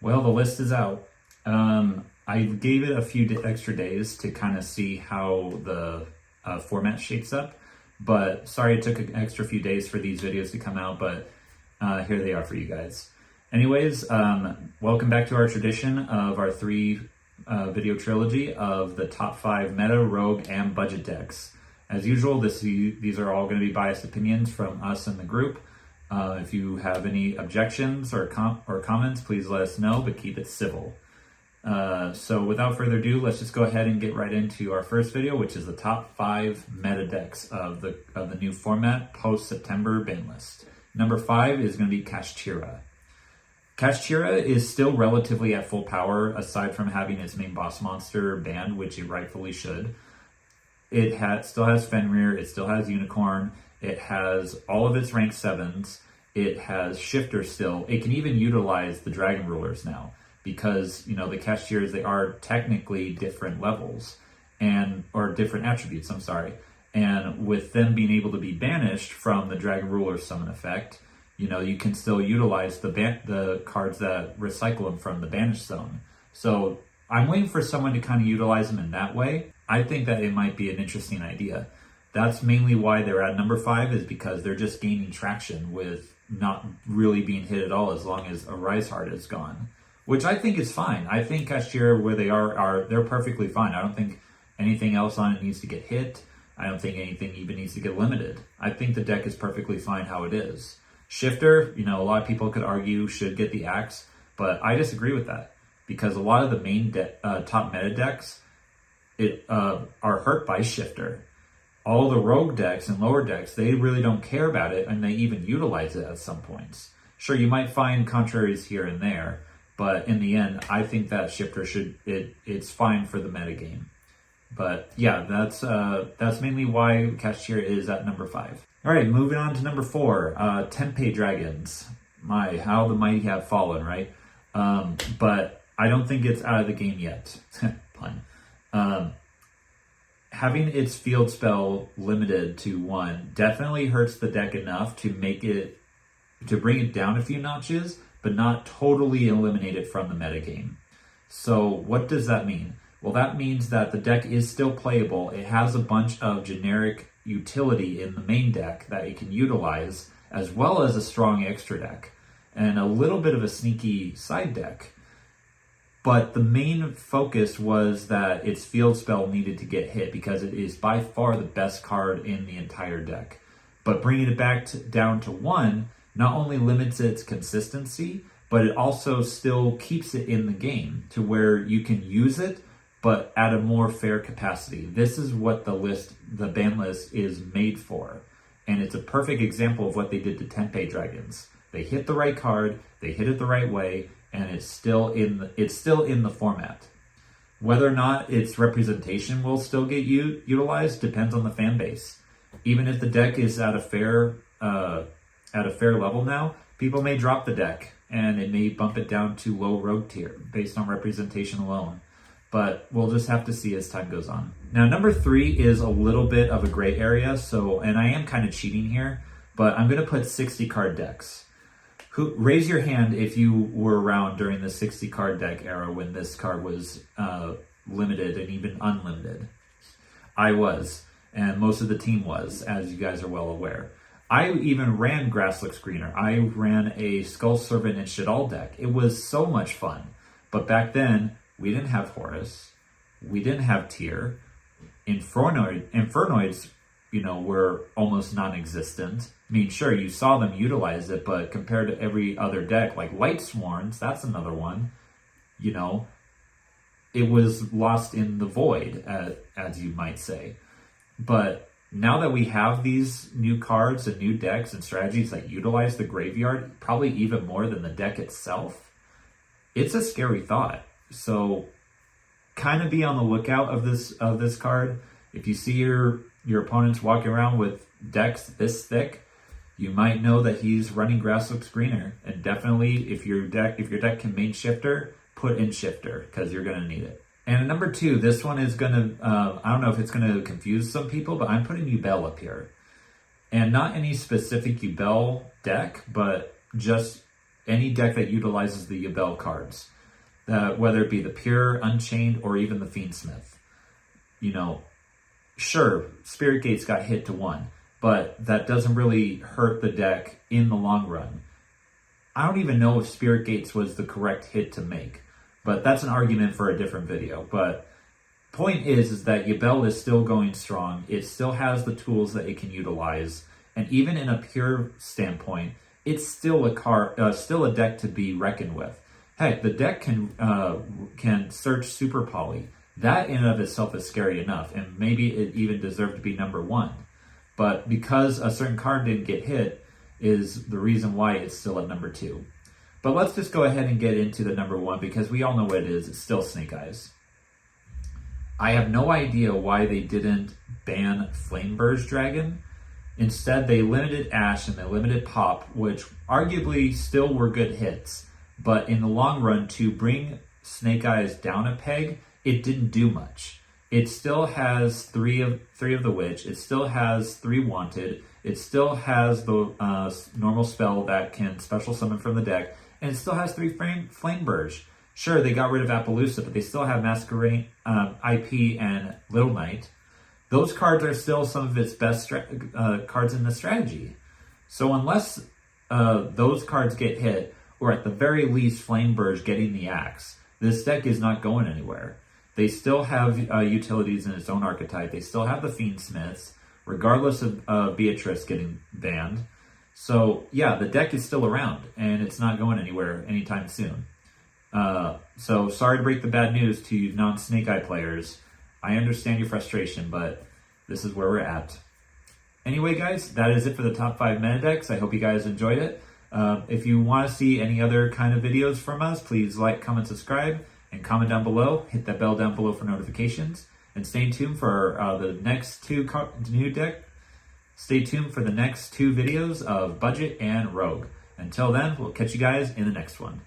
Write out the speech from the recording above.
Well, the list is out. I gave it a few extra days to kind of see how the format shapes up, but sorry it took an extra few days for these videos to come out, but here they are for you guys. Anyways, welcome back to our tradition of our three video trilogy of the top 5 meta, rogue, and budget decks. As usual, these are all going to be biased opinions from us and the group. If you have any objections or comments, please let us know, but keep it civil. So without further ado, let's just go ahead and get right into our first video, which is the top 5 meta decks of the new format post-September Banlist. Number 5 is going to be Chira. Chira is still relatively at full power, aside from having its main boss monster banned, which it rightfully should. It still has Fenrir, it still has Unicorn, it has all of its rank 7s, it has Shifter still. It can even utilize the Dragon Rulers now, because, you know, the Chiras, they are technically different levels, or different attributes, I'm sorry. And with them being able to be banished from the Dragon Ruler summon effect, you know, you can still utilize the cards that recycle them from the banished zone. So I'm waiting for someone to kind of utilize them in that way. I think that it might be an interesting idea. That's mainly why they're at number 5, is because they're just gaining traction with not really being hit at all as long as Arise Heart is gone, which I think is fine. I think Chira, where they they're perfectly fine. I don't think anything else on it needs to get hit. I don't think anything even needs to get limited. I think the deck is perfectly fine how it is. Shifter, you know, a lot of people could argue should get the axe, but I disagree with that, because a lot of the main top meta decks are hurt by Shifter. All the rogue decks and lower decks, they really don't care about it, and they even utilize it at some points. Sure, you might find contraries here and there, but in the end, I think that Shifter it's fine for the metagame. But yeah, that's mainly why Chira is at number 5. All right, moving on to number 4, Tempe Dragons. My, how the mighty have fallen, right? But I don't think it's out of the game yet. Pun. Having its field spell limited to 1 definitely hurts the deck enough to bring it down a few notches, but not totally eliminate it from the metagame. So what does that mean? Well, that means that the deck is still playable. It has a bunch of generic utility in the main deck that it can utilize, as well as a strong extra deck, and a little bit of a sneaky side deck. But the main focus was that its field spell needed to get hit, because it is by far the best card in the entire deck. But bringing it back down to 1 not only limits its consistency, but it also still keeps it in the game to where you can use it, but at a more fair capacity. This is what the ban list is made for. And it's a perfect example of what they did to Tempe Dragons. They hit the right card, they hit it the right way, and it's still in the format. Whether or not its representation will still get utilized depends on the fan base. Even if the deck is at a fair level now, people may drop the deck, and it may bump it down to low rogue tier based on representation alone. But we'll just have to see as time goes on. Now, number 3 is a little bit of a gray area, and I am kind of cheating here, but I'm going to put 60 card decks. Raise your hand if you were around during the 60 card deck era when this card was limited and even unlimited. I was, and most of the team was, as you guys are well aware. I even ran Grasslook Screener. I ran a Skull Servant and Shadal deck. It was so much fun. But back then, we didn't have Horus. We didn't have Tyr. Infernoids, you know, were almost non-existent. I mean, sure, you saw them utilize it, but compared to every other deck, like Light Sworns, that's another one, you know, it was lost in the void, as you might say. But now that we have these new cards and new decks and strategies that utilize the graveyard, probably even more than the deck itself, it's a scary thought. So kind of be on the lookout of this card. If you see your opponents walking around with decks this thick, you might know that he's running Grasslook Screener. And definitely, if your deck can main Shifter, put in Shifter, because you're going to need it. And at number 2, this one is going to, I don't know if it's going to confuse some people, but I'm putting Ubel up here. And not any specific Ubel deck, but just any deck that utilizes the Ubel cards. whether it be the Pure, Unchained, or even the Fiendsmith. You know, sure, Spirit Gates got hit to 1, but that doesn't really hurt the deck in the long run. I don't even know if Spirit Gates was the correct hit to make, but that's an argument for a different video. But point is that Ubel is still going strong. It still has the tools that it can utilize, and even in a pure standpoint, it's still still a deck to be reckoned with. Heck, the deck can search Super Poly. That in and of itself is scary enough, and maybe it even deserved to be number 1. But because a certain card didn't get hit is the reason why it's still at number 2. But let's just go ahead and get into the number 1, because we all know what it is. It's still Snake Eyes. I have no idea why they didn't ban Flameburst Dragon. Instead, they limited Ash and they limited Pop, which arguably still were good hits. But in the long run, to bring Snake Eyes down a peg, it didn't do much. It still has three of the Witch. It still has 3 Wanted. It still has the normal spell that can special summon from the deck. And it still has 3 Flame Burge. Sure, they got rid of Appaloosa, but they still have Masquerade, IP, and Little Knight. Those cards are still some of its best cards in the strategy. So unless those cards get hit, or at the very least Flame Burge getting the axe, this deck is not going anywhere. They still have utilities in its own archetype. They still have the Fiendsmiths, regardless of Beatrice getting banned. So yeah, the deck is still around, and it's not going anywhere anytime soon. So sorry to break the bad news to you non-Snake Eye players. I understand your frustration, but this is where we're at. Anyway, guys, that is it for the top 5 meta decks. I hope you guys enjoyed it. If you want to see any other kind of videos from us, please like, comment, subscribe, and comment down below. Hit that bell down below for notifications. And stay tuned for the next 2 new deck. Stay tuned for the next 2 videos of Budget and Rogue. Until then, we'll catch you guys in the next one.